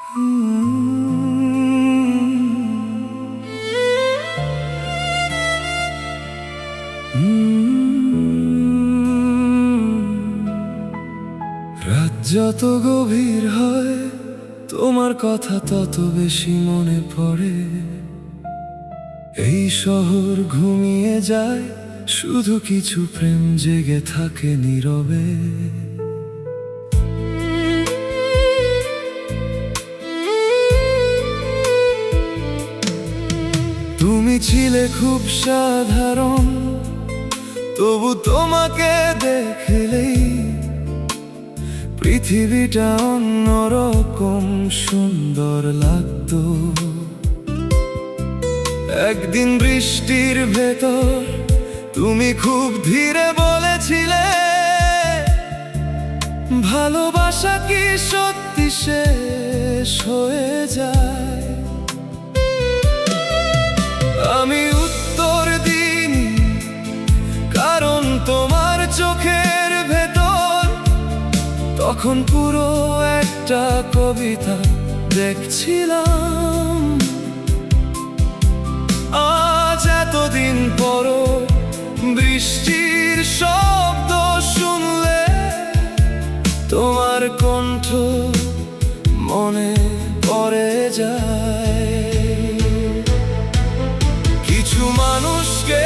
রাত যত গভীর হয় তোমার কথা তত বেশি মনে পড়ে। এই শহর ঘুমিয়ে যায়, শুধু কিছু প্রেম জেগে থাকে নীরবে। তুমি ছিলে খুব সাধারণ, তবু তোমাকে দেখলেই পৃথিবীটা অন্যরকম সুন্দর লাগতো। একদিন বৃষ্টির ভেতর তুমি খুব ধীরে বলেছিলে, ভালোবাসা কি সত্যি শেষ হয়ে যায়? আমি উত্তর দিইনি, কারণ তোমার চোখের ভেতর তখন পুরো একটা কবিতা দেখছিলাম। আজ এতদিন পরও বৃষ্টির শব্দ শুনলে তোমার কণ্ঠ মনে পড়ে যায়। কিছু মানুষকে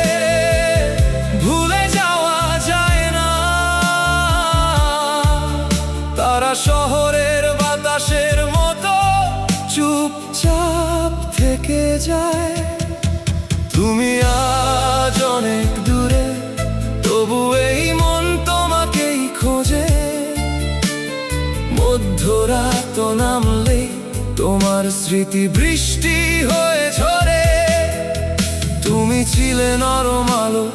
ভুলে যাওয়া যায় না, তারা শহরের বাতাসের মতো চুপচাপ থেকে যায়। তুমি আজ অনেক দূরে, তবু এই মন তোমাকেই খোঁজে। মধ্যরাত নামলেই তোমার স্মৃতি বৃষ্টি হয়ে ঝরে। তুমি ছিলে নরম আলো,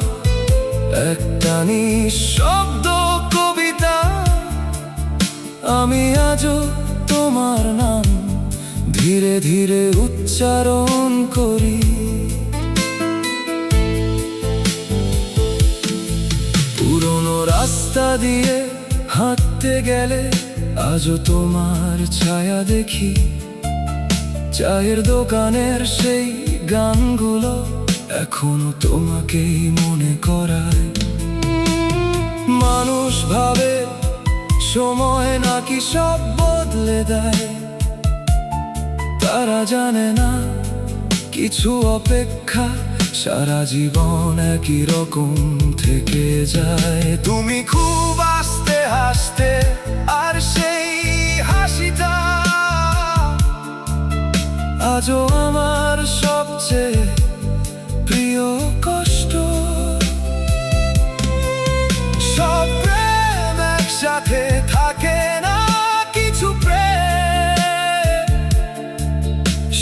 একটা নিঃশব্দ কবিতা। আমি আজও তোমার নাম ধীরে ধীরে উচ্চারণ করি। পুরনো রাস্তা দিয়ে হাঁটতে গেলে আজও তোমার ছায়া দেখি। চায়ের দোকানের সেই গানগুলো এখনো তোমাকেই মনে করায়। মানুষ ভাবে সময় নাকি সব বদলে দেয়, তারা জানে না কিছু অপেক্ষা সারা জীবন একই রকম থেকে যায়। তুমি খুব আস্তে হাসতে, আর সেই হাসিটা আজও আমার সবচেয়ে প্রিয় কষ্ট। সব প্রেম একসাথে থাকে না, কিছু প্রেম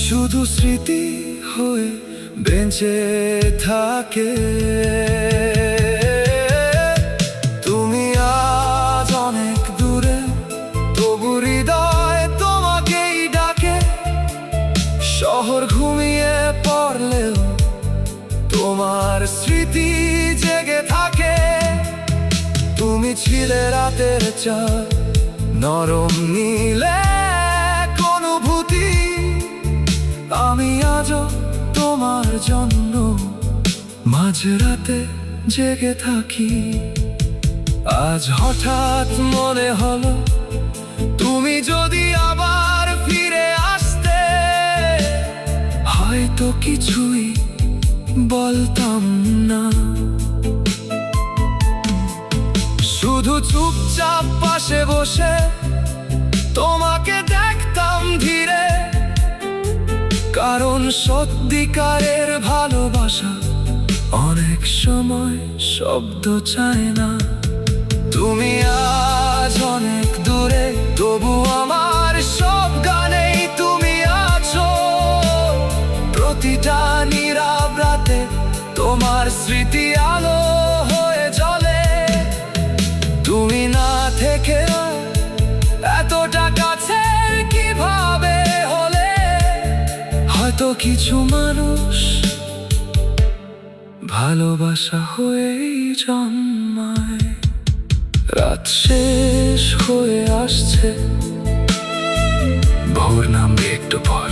শুধু স্মৃতি হয়ে বেঁচে থাকে। তুমি আজ অনেক দূরে, তবু হৃদয় তোমাকেই ডাকে। শহর ঘুমিয়ে পড়লেও তোমার স্মৃতি জেগে থাকে। তুমি ছিলে রাতের চাঁদ, নরম নীলে অনুভূতি। আমি আজও তোমার জন্য মাঝরাতে জেগে থাকি। আজ হঠাৎ মনে হলো, তুমি যদি আবার ফিরে আসতে, হয়তো কিছুই বলতাম না, শুধু চুপচাপ পাশে বসে তোমাকে দেখতাম ধীরে। কারণ সত্যিকারের ভালোবাসা অনেক সময় শব্দ চায় না। তুমি আজ অনেক দূরে, তবু আমার সব গানেই তুমি আছো। প্রতিটা নীরব রাতে তোমার স্মৃতি আলো হয়ে জ্বলে। তুমি না থেকে এতটা কাছে কিভাবে হলে? হয়তো কিছু মানুষ ভালোবাসা হয়েই জন্মায়। রাত শেষ হয়ে আসছে, ভোর নামবে একটু পর,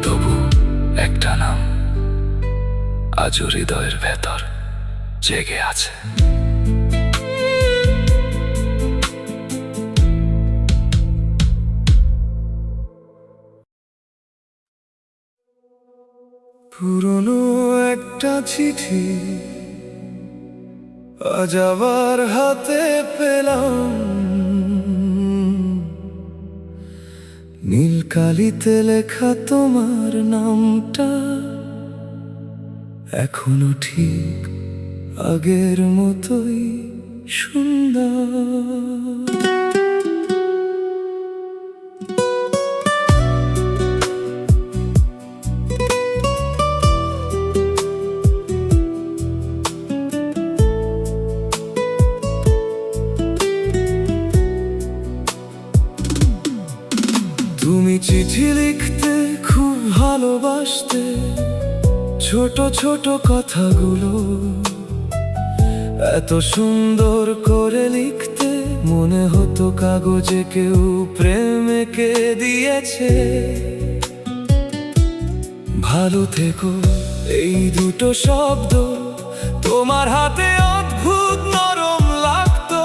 তবু একটা নাম আজও হৃদয়ের ভেতর জেগে আছে। পুরনো একটা চিঠি আজ আবার হাতে পেলাম, নীল কালিতে লেখা তোমার নামটা এখনো ঠিক আগের মতোই সুন্দর। তুমি চিঠি লিখতে খুব ভালোবাসতে, ছোট ছোট কথাগুলো এত সুন্দর করে লিখতে, মনে হতো কাগজে কেউ প্রেম এঁকে দিয়েছে। ভালো থেকো এই দুটো শব্দ তোমার হাতে অদ্ভুত নরম লাগতো।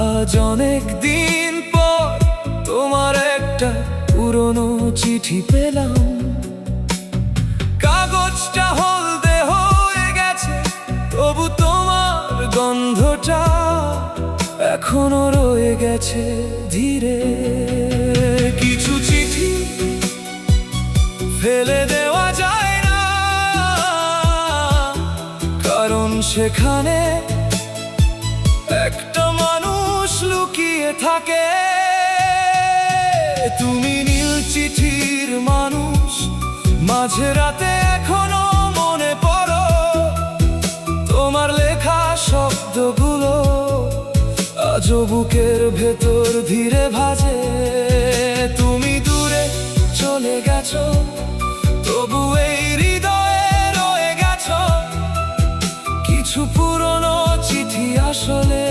আজ অনেক দিন পর তোমার একটা পুরনো চিঠি পেলাম, কাগজটা হলদে হয়ে গেছে, তবু তোমার গন্ধটা এখনো রয়ে গেছে ধীরে। কিছু চিঠি ফেলে দেওয়া যায় না, কারণ সেখানে একটা মানুষ লুকিয়ে থাকে। তুমি নীল চিঠির মানুষ, মাঝে রাতে এখনো মনে পড়ো, তোমার লেখা শব্দগুলো আজও বুকের ভেতর ধীরে ভাজে। তুমি দূরে চলে গেছো, তবু এই হৃদয়ে রয়ে গেছো। কিছু পুরনো চিঠি আসলে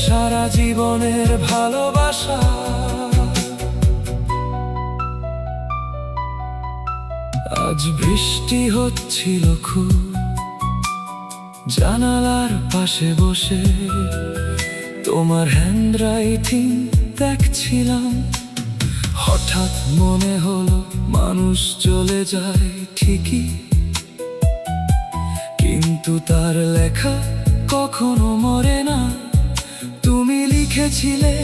সারা জীবনের ভালোবাসা। আজ বৃষ্টি হচ্ছিল খুব, জানালার পাশে বসে তোমার হ্যান্ডরাইটিং দেখছিলাম। হঠাৎ মনে হলো মানুষ চলে যায় ঠিকই, কিন্তু তার লেখা কখনো মরে না। তুমি লিখেছিলে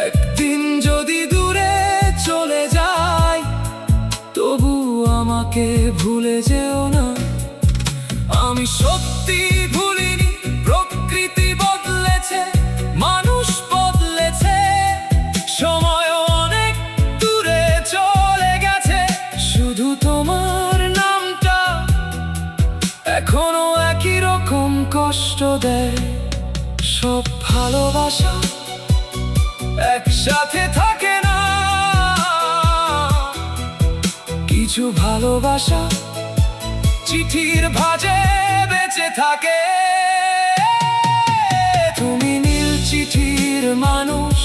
একদিন যদি দূরে চলে যাই, তবু আমাকে ভুলে যেও না। আমি সত্যি ভুলিনি, প্রকৃতি বদলেছে, মানুষ বদলেছে, সময় অনেক দূরে চলে গেছে, শুধু তোমার নামটা এখনো একই রকম কষ্ট দেয়। সব ভালোবাসা একসাথে থাকে না, কিছু ভালোবাসা চিঠির ভাঁজে বেঁচে থাকে। তুমি নীল চিঠির মানুষ,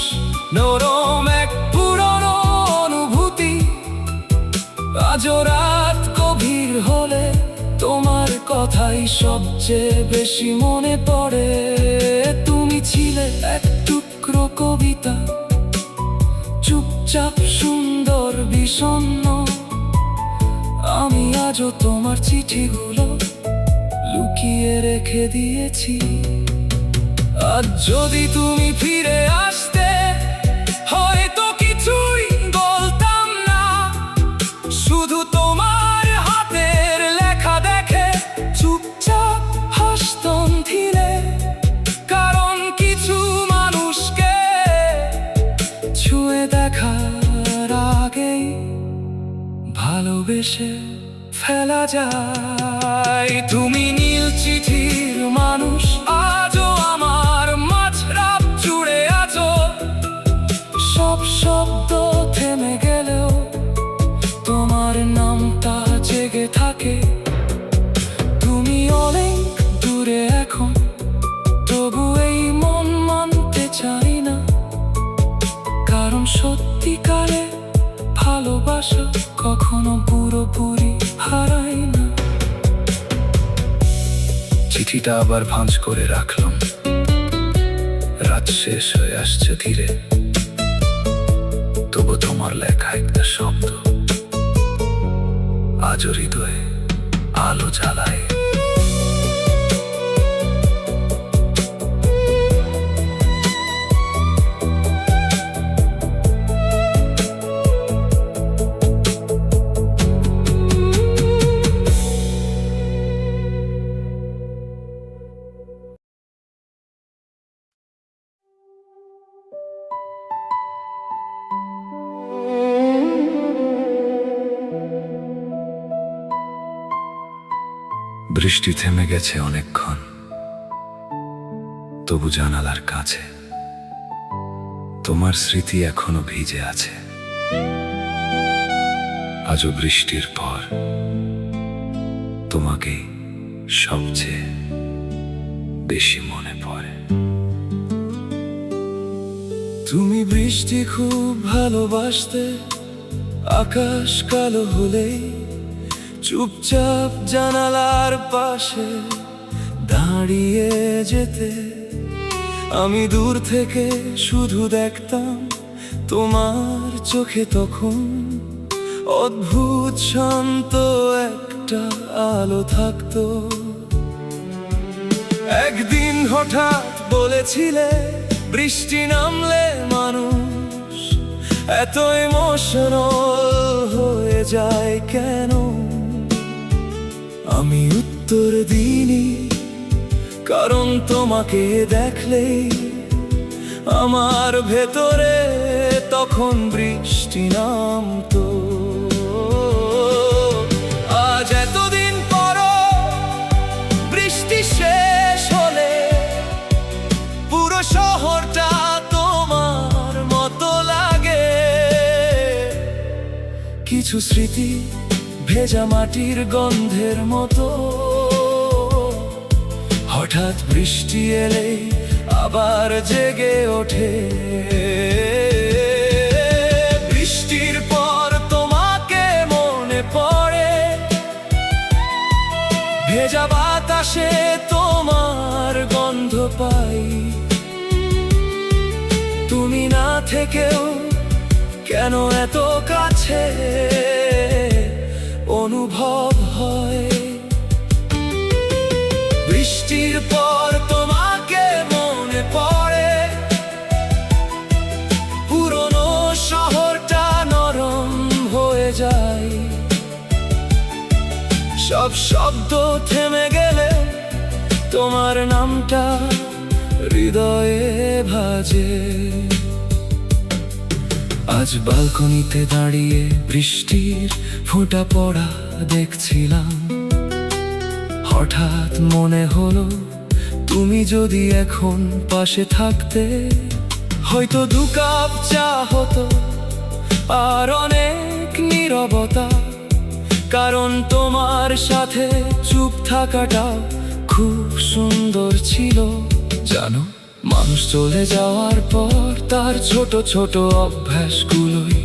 নরম এক পুরনো অনুভূতি। আজও রাত গভীর হলে তোমার কথাই সবচেয়ে বেশি মনে পড়ে। তুমি ছিলে এক টুকরো কবিতা, চুপচাপ সুন্দর বিষণ্ণ। আমি আজও তোমার চিঠিগুলো লুকিয়ে রেখে দিয়েছি। আজ যদি তুমি ফিরে আসতে, হয়তো কিছুই বলতাম না, শুধু তোমার হাতের লেখা দেখে চুপচাপ হাসতাম ধীরে। কারণ কিছু মানুষকে ছুঁয়ে দেখার আগেই ভালোবেসে ফেলা যায়। তুমি নীল চিঠির মানুষ, আজও আমার মাঝরাত জুড়ে আছো। সব শব্দ থেমে গেলেও তোমার নামটা জেগে থাকে। তুমি অনেক দূরে এখন, তবু এই মন মানতে চাই না, ভালোবাসা কখনো পুরোপুরি হারায় না। চিঠিটা আবার ভাঁজ করে রাখলাম, রাত শেষ হয়ে আসছে ধীরে, তবু তোমার লেখা একটা শব্দ আজও হৃদয়ে আলো জ্বালায়। বৃষ্টি থেমে গেছে অনেকক্ষণ, তবু জানালার কাছে তোমার স্মৃতি এখনো ভিজে আছে। আজও বৃষ্টির পর তোমাকে সবচেয়ে বেশি মনে পড়ে। তুমি বৃষ্টি খুব ভালোবাসতে, আকাশ কালো হলেই চুপচাপ জানালার পাশে দাঁড়িয়ে যেতে। আমি দূর থেকে শুধু দেখতাম তোমার চোখে তখন অদ্ভুত শান্ত একটা আলো থাকতো। একদিন হঠাৎ বলেছিলে বৃষ্টি নামলে মানুষ এত ইমোশনাল হয়ে যায় কেন। আমি উত্তর দিইনি, কারণ তোমাকে দেখলেই আমার ভেতরে তখন বৃষ্টি নামতো। আজ এতদিন পরও বৃষ্টি শেষ হলে পুরো শহরটা তোমার মতো লাগে। কিছু স্মৃতি ভেজা মাটির গন্ধের মতো, হঠাৎ বৃষ্টি এলে আবার জেগে ওঠে। বৃষ্টির পর তোমাকে মনে পড়ে, ভেজা বাতাসে তোমার গন্ধ পাই। তুমি না থেকেও কেন এত কাছে অনুভব হয়। বৃষ্টির পর তোমাকে মনে পড়ে, পুরনো শহরটা নরম হয়ে যায়। সব শব্দ থেমে গেলে তোমার নামটা হৃদয়ে ভাজে। আজ বালকনিতে দাঁড়িয়ে বৃষ্টির ফোঁটা পড়া দেখছিলাম, হঠাৎ মনে হলো তুমি যদি এখন পাশে থাকতে, হয়তো 2 কাপ চা হতো আর অনেক নীরবতা। কারণ তোমার সাথে চুপ থাকাটাও খুব সুন্দর ছিল। জানো, মানুষ চলে যাওয়ার পর তার ছোট ছোট অভ্যাসগুলোই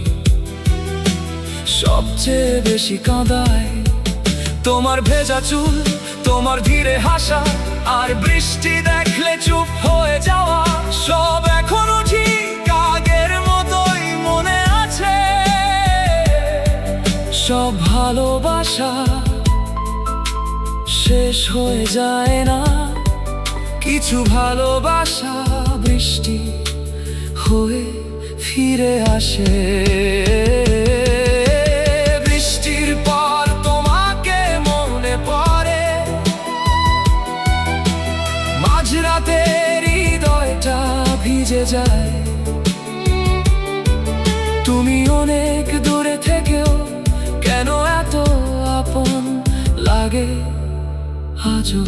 সবচেয়ে বেশি কাঁদায়। তোমার ভেজা চুল, তোমার ধীরে হাসা, আর বৃষ্টি দেখলে চুপ হয়ে যাওয়া, সব এখনো ঠিক আগের মতোই মনে আছে। সব ভালোবাসা শেষ হয়ে যায় না, কিছু ভালোবাসা বৃষ্টি হয়ে ফিরে আসে। বৃষ্টির পর তোমাকে মনে পড়ে, মাঝরাতের হৃদয়টা ভিজে যায়। তুমি অনেক দূরে থেকেও কেন এত আপন লাগে আজও।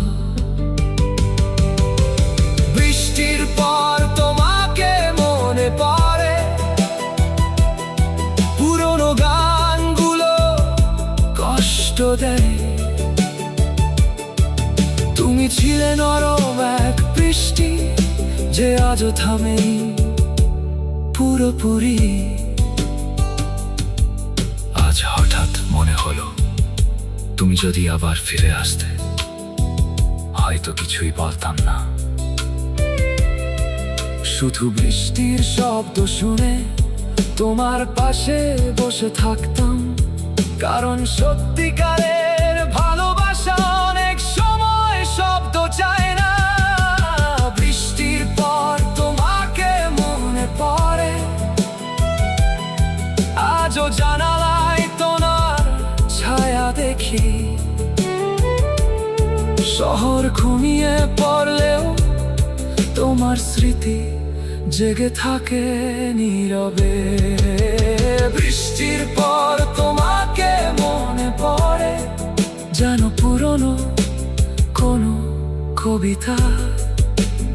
বৃষ্টির পর তোমাকে মনে পড়ে, পুরনো গানগুলো কষ্ট দেয়। তুমি ছিলে নরম এক বৃষ্টি, যে আজও থামেনি পুরোপুরি। তুমি যদি আবার ফিরে আসতে, হয়তো কিছুই বলতাম না। শুধু বৃষ্টির শব্দ শুনে তোমার পাশে বসে থাকতাম, কারণ সত্যিকারের ভালোবাসা অনেক সময় শব্দ চায় না। বৃষ্টির পর তোমাকে মনে পড়ে, আজও জানালায় তোমার ছায়া দেখি। শহর ঘুমিয়ে পড়লেও তোমার স্মৃতি জেগে থাকে নীরবে। বৃষ্টির পর তোমাকে মনে পড়ে, যেন পুরনো কোনো কবিতা,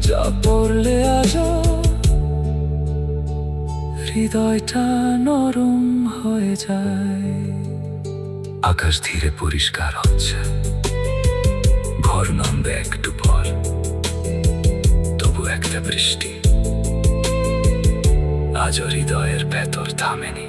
যা পড়লে আজও হৃদয়টা নরম হয়ে যায়। আকাশ ধীরে পরিষ্কার হচ্ছে, ভোর নামবে একটু পর, তবু একটা বৃষ্টি আজও হৃদয়ের ভেতর থামেনি।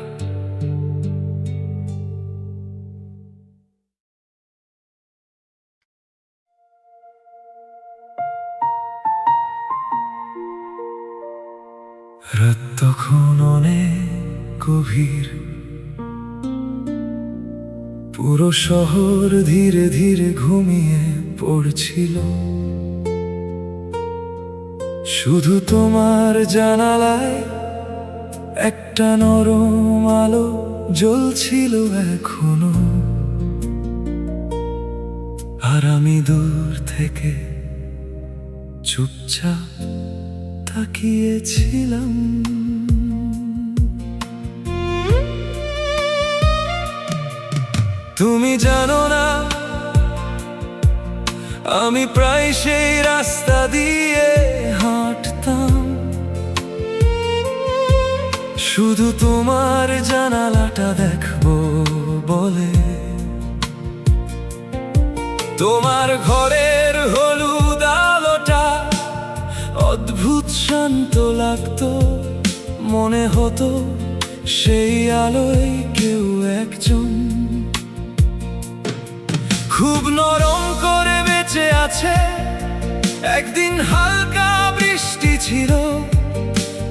রাত তখন অনেক গভীর, পুরো শহর ধীরে ধীরে ঘুমিয়ে পড়ছিল। শুধু তোমার জানালায় একটা নরম আলো জ্বলছিল এখনো, আর আমি দূর থেকে চুপচাপ তাকিয়েছিলাম। তুমি জানো না, আমি প্রায় সেই রাস্তা দিয়ে হাঁটতাম, শুধু তোমার জানালাটা দেখবো বলে। তোমার ঘরের হলুদ আলোটা অদ্ভুত শান্ত লাগতো, মনে হতো সেই আলোয় কেউ একজন খুব নরম করে বেঁচে আছে। একদিন হালকা বৃষ্টি ছিল,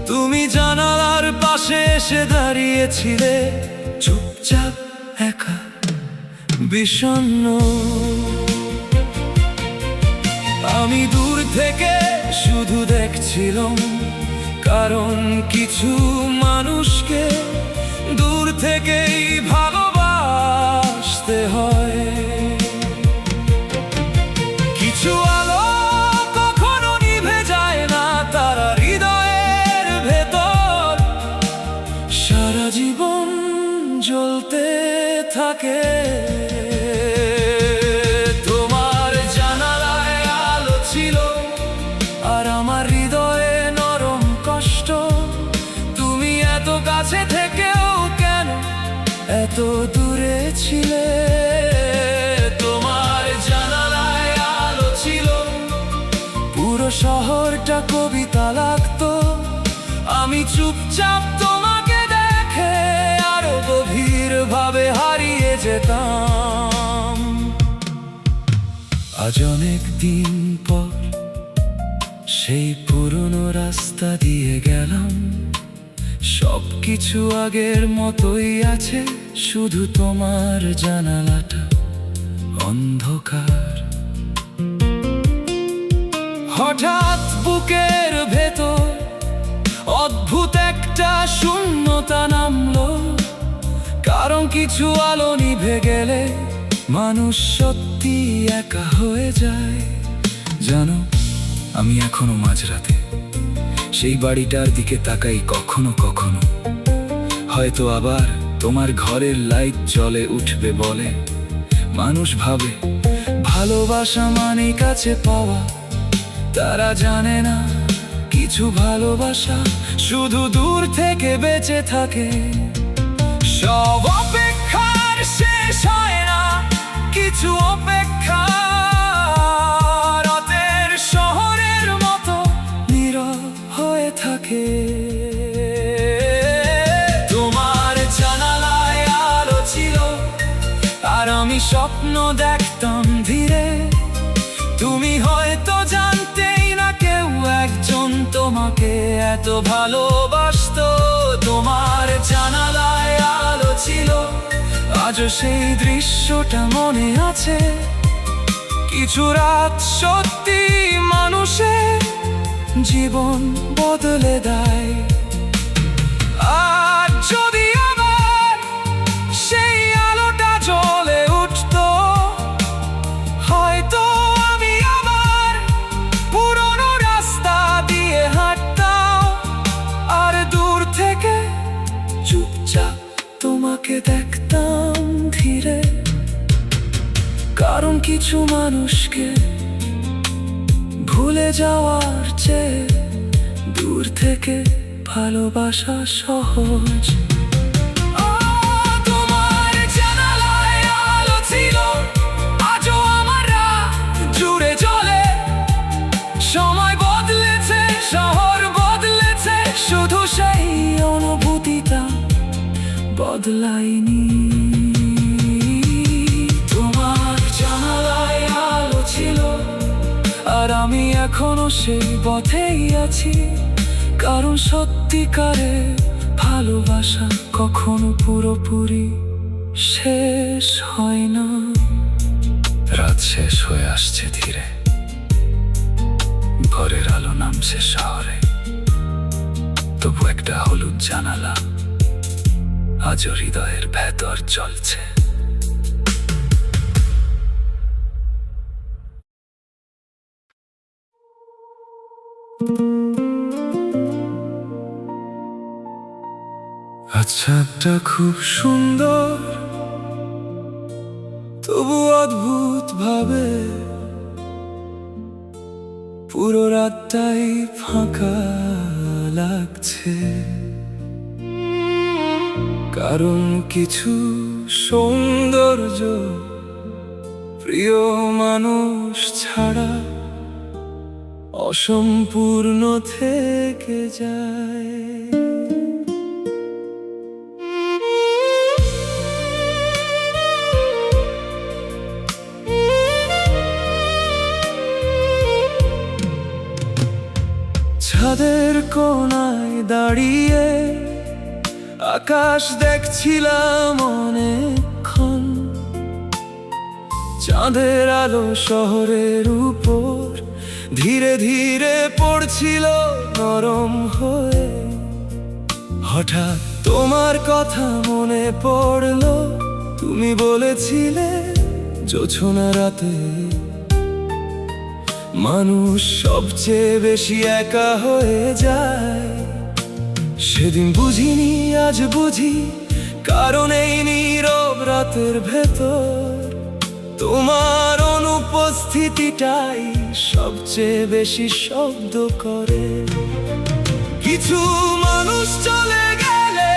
তুমি জানালার পাশে এসে দাঁড়িয়েছিলে, চুপচাপ একা বিষণ্ণ। আমি দূর থেকে শুধু দেখছিলাম, কারণ কিছু মানুষকে দূর থেকেই ভালোবাসতে হয়। কিছু আলো কখনো নিভে যায় না, তারা হৃদয়ের ভেতর সারা জীবন জ্বলতে থাকে। তোমার জানালায় আলো ছিল, আর আমার হৃদয়ে নরম কষ্ট। তুমি এত কাছে থেকেও কেন এত দূরে ছিলে? তোমার জানালায় আলো ছিল, পুরো শহরটা কবিতা লাগতো। আমি চুপচাপ তোমাকে দেখে আরো গভীর ভাবে হারিয়ে যেতাম। আজ অনেক দিন পর সেই পুরনো রাস্তা দিয়ে গেলাম, সবকিছু আগের মতোই আছে, শুধু তোমার জানালাটা অন্ধকার। হঠাৎ বুকের ভেতর অদ্ভুত একটা শূন্যতা নামলো, কারণ কিছু আলো নিভে গেলে মানুষ সত্যি একা হয়ে যায়। জানো, আমি এখনো মাঝরাতে সেই বাড়িটার দিকে তাকাই কখনো কখনো, হয়তো আবার তোমার ঘরের লাইট জ্বলে উঠবে বলে। মানুষ ভাবে ভালোবাসা মানে কাছে পাওয়া, তারা জানে না কিছু ভালোবাসা শুধু দূর থেকে বেঁচে থাকে। সব অপেক্ষার শেষ হয় না, কিছু অপেক্ষা রাতের শহরের মতো নীরব হয়ে থাকে। তোমার জানালায় আলো ছিল, আর আমি স্বপ্ন দেখতাম ধীরে। তুমি হয়তো জানতেই না কেউ একজন তোমাকে এত ভালোবাসতো। তোমার জানালায় আলো ছিল, আজও সেই দৃশ্যটা মনে আছে। কিছু রাত সত্যি মানুষের জীবন বদলে দেয়। আর যদি আবার সেই আলোটা জ্বলে উঠতো, হয়তো আমি আবার পুরনো রাস্তা দিয়ে হাঁটতাম, আর দূর থেকে চুপচাপ তোমাকে দেখতাম ধীরে। কারণ কিছু মানুষকে ভুলে যাওয়ার চেয়ে দূর থেকে ভালোবাসা সহজ। তোমার জানালায় আলো ছিল, আজও আমার রাত জুড়ে জ্বলে। সময় বদলেছে, শহর বদলেছে, শুধু সেই অনুভূতিটা বদলায়নি। তোমার জানালায় আলো ছিল, আর আমি এখনো সেই পথেই আছি। কারণ সত্যিকারের ভালোবাসা কখনো পুরোপুরি শেষ হয় না। রাত শেষ হয়ে আসছে ধীরে, ঘরের আলো নামছে শহরে। তবু একটা হলুদ জানালা আজও হৃদয়ের ভেতর জ্বলছে। আচ্ছাটা খুব সুন্দর, তবু অদ্ভুত ভাবে পুরো রাতটাই ফাঁকা লাগছে। কারণ কিছু সৌন্দর্য প্রিয় মানুষ ছাড়া অসম্পূর্ণ থেকে যায়। ছাদের কোণায় দাঁড়িয়ে আকাশ দেখছিলাম অনেকক্ষণ। চাঁদের আলো শহরের উপর ধীরে ধীরে পড়ছিল নরম হয়ে। হঠাৎ তোমার কথা মনে পড়লো, তুমি বলেছিলে জোছনা রাতে মানুষ সবচেয়ে বেশি একা হয়ে যায়। সেদিন বুঝিনি, আজ বুঝি, কারণ এই নীরব রাতের ভেতর তোমার অনুপস্থিতিটাই সবচেয়ে বেশি শব্দ করে। কিছু মানুষ চলে গেলে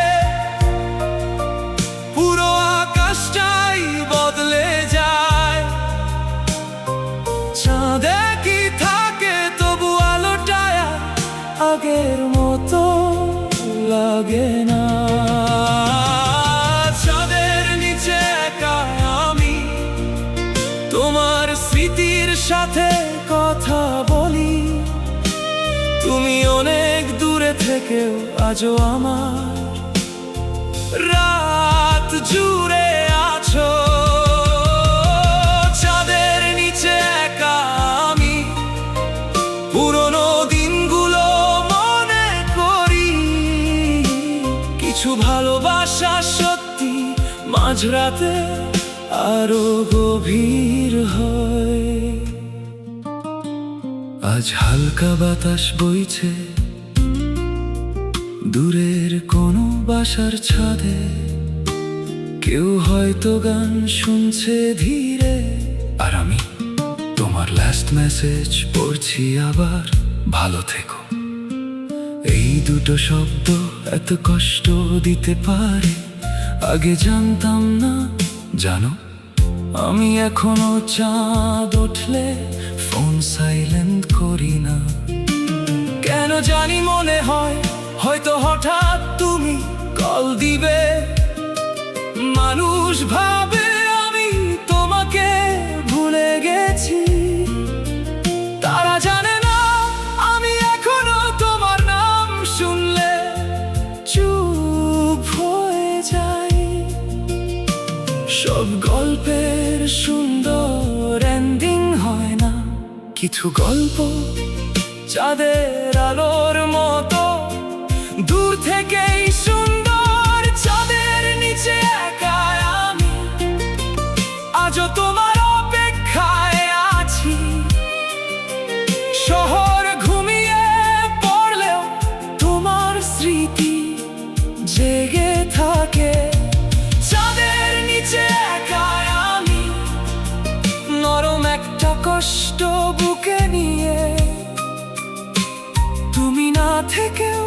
পুরো আকাশটাই বদলে যায়। চাঁদে কি থাকে, তবু আলোটা আগের মতো লাগে না। চাঁদের নিচে একা আমি তোমার স্মৃতির সাথে কথা বলি। তুমি অনেক দূরে থেকেও আজও আমার রাত জুড়ে আছো। চাঁদের নিচে একা আমি পুরনো দিনগুলো মনে করি। কিছু ভালোবাসা সত্যি মাঝরাতে আরো গভীর হয়। আজ হালকা বাতাস বইছে দূরের কোনো বাসার ছাদে। কেউ হয়তো গান শুনছে ধীরে, আর আমি তোমার লাস্ট মেসেজ পড়ছি আবার, ভালো থেকো। এই দুটো শব্দ এত কষ্ট দিতে পারে, আগে জানতাম না। জানো, আমি এখনো চাঁদ উঠলে ফোন সাইলেন্ট করি না। কেন জানি মনে হয় হয়তো হঠাৎ তুমি কল দিবে। মানুষ ভাবে আমি তোমাকে কিছু গল্প চাঁদের আলোর মতো দূর থেকেই সুন্দর। চাঁদের নিচে একা আমি আজও তোমার অপেক্ষায় আছি। শহর ঘুমিয়ে পড়লেও তোমার স্মৃতি জেগে থাকে। চাঁদের নিচে একা আমি নরম একটা কষ্ট বুকে নিয়ে। তুমি না থেকেও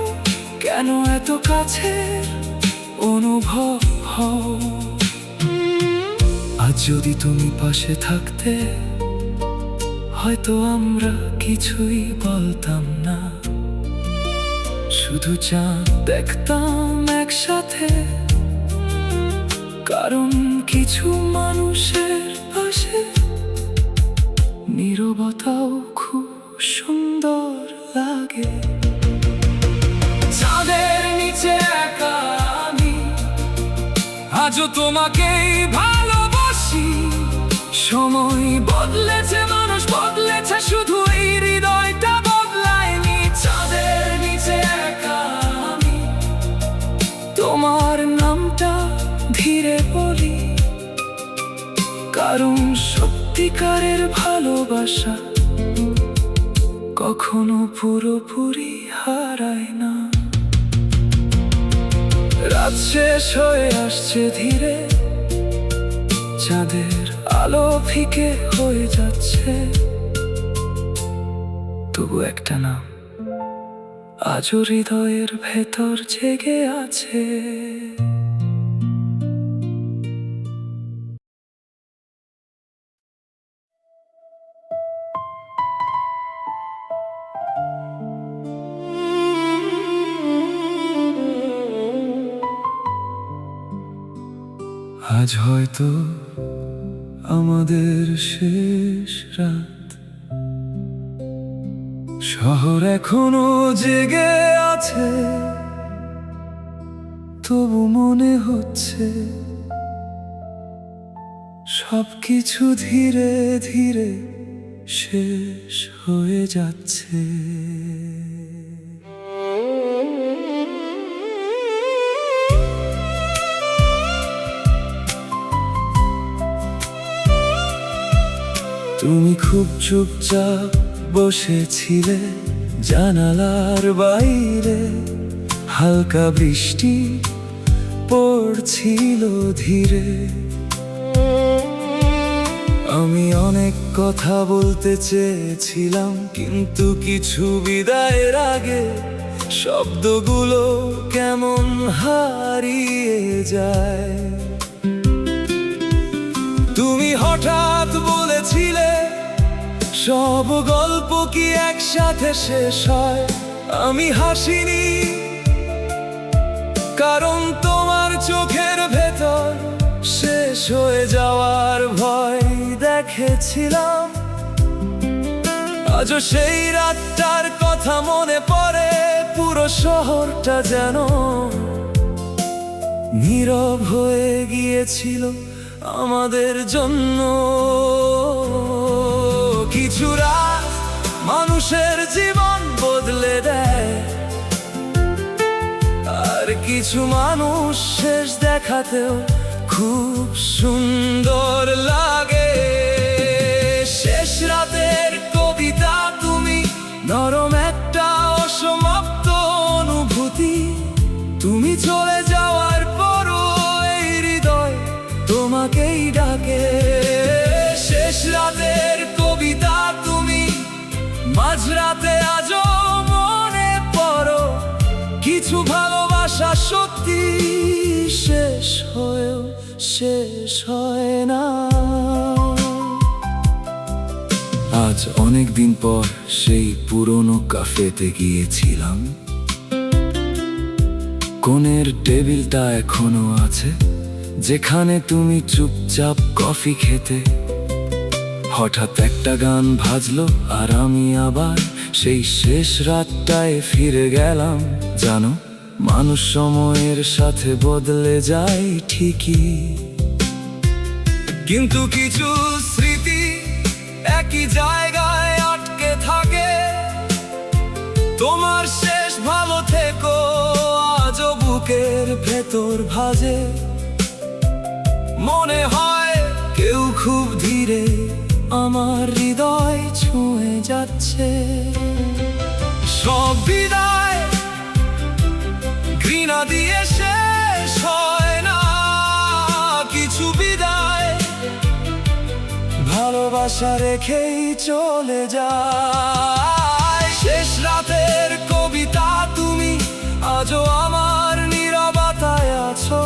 কেন এত কাছে অনুভব হও। আজ যদি তুমি পাশে থাকতে হয়তো আমরা কিছুই বলতাম না, শুধু চাঁদ দেখতাম একসাথে। কারণ কিছু মানুষের পাশে নীরবতাও খুব সুন্দর লাগে। চাঁদের নিচে একা আমি আজও তোমাকেই ভালোবাসি। সময় বদলেছে, মানুষ বদলেছে, শুধু এই হৃদয়টা বদলায়নি। চাঁদের নিচে একা আমি তোমার নামটা ধীরে বলি। কারণ সত্যিকারের ভালোবাসা কখনো পুরোপুরি হারায় না। রাত শেষ হয়ে আসছে ধীরে, চাঁদের আলো ফিকে হয়ে যাচ্ছে। তবু একটা নাম আজও হৃদয়ের ভেতর জেগে আছে। আজ হয়তো আমাদের শেষ রাত, শহর এখনো জেগে আছে। তবু মনে হচ্ছে সবকিছু ধীরে ধীরে শেষ হয়ে যাচ্ছে। তুমি খুব চুপচাপ বসেছিলে জানালার বাইরে, হালকা বৃষ্টি পড়ছিল ধীরে। আমি অনেক কথা বলতে চেয়েছিলাম, কিন্তু কিছু বিদায়ের আগে শব্দগুলো কেমন হারিয়ে যায়। তুমি হঠাৎ বলেছিলে সব গল্প কি একসাথে শেষ হয়। আমি হাসিনি, কারণ তোমার চোখের ভেতর শেষ হয়ে যাওয়ার ভয় দেখেছিলাম। আজও সেই রাতটার কথা মনে পড়ে, পুরো শহরটা যেন নীরব হয়ে গিয়েছিল আমাদের জন্য। কিছু রাত মানুষের জীবন বদলে দেয়, আর কিছু মানুষ শেষ দেখাতেও খুব সুন্দর লাগে। শেষ রাতের কবিতা তুমি, নরম একটা অসমাপ্ত অনুভূতি। তুমি চলে যাওয়ার পরও এই হৃদয় তোমাকেই ডাকে। শেষ রাতের কবিতা তুমি, মাঝরাতে আজও মনে পড়ো। কিছু ভালোবাসা সত্যি শেষ হয়েও শেষ হয় না। আজ অনেক দিন পর সেই পুরনো ক্যাফেতে গিয়েছিলাম। কোণের টেবিলটা এখনো আছে, যেখানে তুমি চুপচাপ কফি খেতে। হঠাৎ একটা গান বাজলো, আর আমি আবার সেই শেষ রাতটায় ফিরে গেলাম। জানো, মানুষ সময়ের সাথে বদলে যায় ঠিকই, কিন্তু কিছু স্মৃতি একই জায়গায় আটকে তোমার শেষ ভালো থেকো আজও বুকের ভেতর ভাজে, মনে হয় কেউ খুব ধীরে আমার হৃদয় ছুঁয়ে যাচ্ছে। সব বিদায় ঘৃণা দিয়ে শেষ হয় না, কিছু বিদায় ভালোবাসা রেখেই চলে যায়। শেষ রাতের কবিতা তুমি আজও আমার নীরবতায় আছো,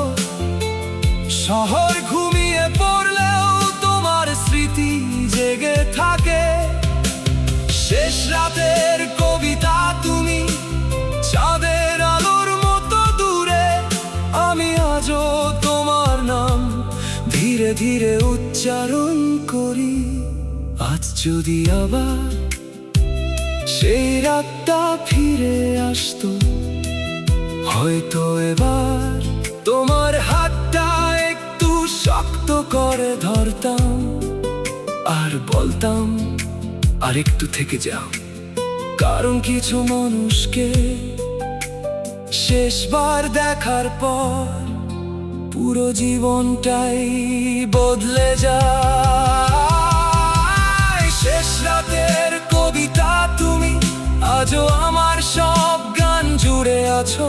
শহর ঘুমিয়ে পড়লেও তোমার স্মৃতি জেগে থাকে। শেষ রাতের কবিতা তুমি চাঁদের আলোর মতো দূরে, আমি আজও তোমার নাম ধীরে ধীরে উচ্চারণ করি। আজ যদি আবার সেই রাতটা ফিরে আসতো, হয়তো এবার তোমার হাতটা একটু শক্ত করে ধরতাম আর বলতাম আর একটু থেকে যাও। কারণ কিছু মানুষকে শেষবার দেখার পর পুরো জীবনটাই বদলে যায়। শেষ রাতের কবিতা তুমি আজও আমার সব গান জুড়ে আছো,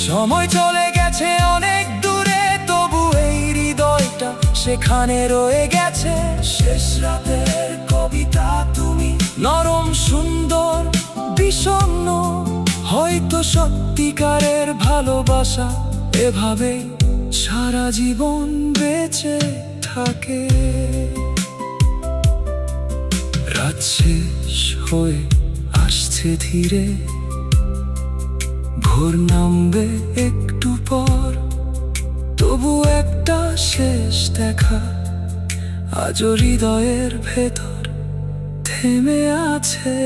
সময় চলে গেছে অনেক দূরে, তবু এই হৃদয়টা সেখানে রয়ে গেছে। শেষ রাতের কবিতা তুমি নরম সুন্দর বিষণ্ণ, হয়তো সত্যিকারের ভালোবাসা এভাবে সারা জীবন বেঁচে থাকে। রাত শেষ হয়ে আসছে ধীরে, ভোর নামবে একটু পর, তবু একটা শেষ দেখা আজও হৃদয়ের ভেতর থেমে আছে।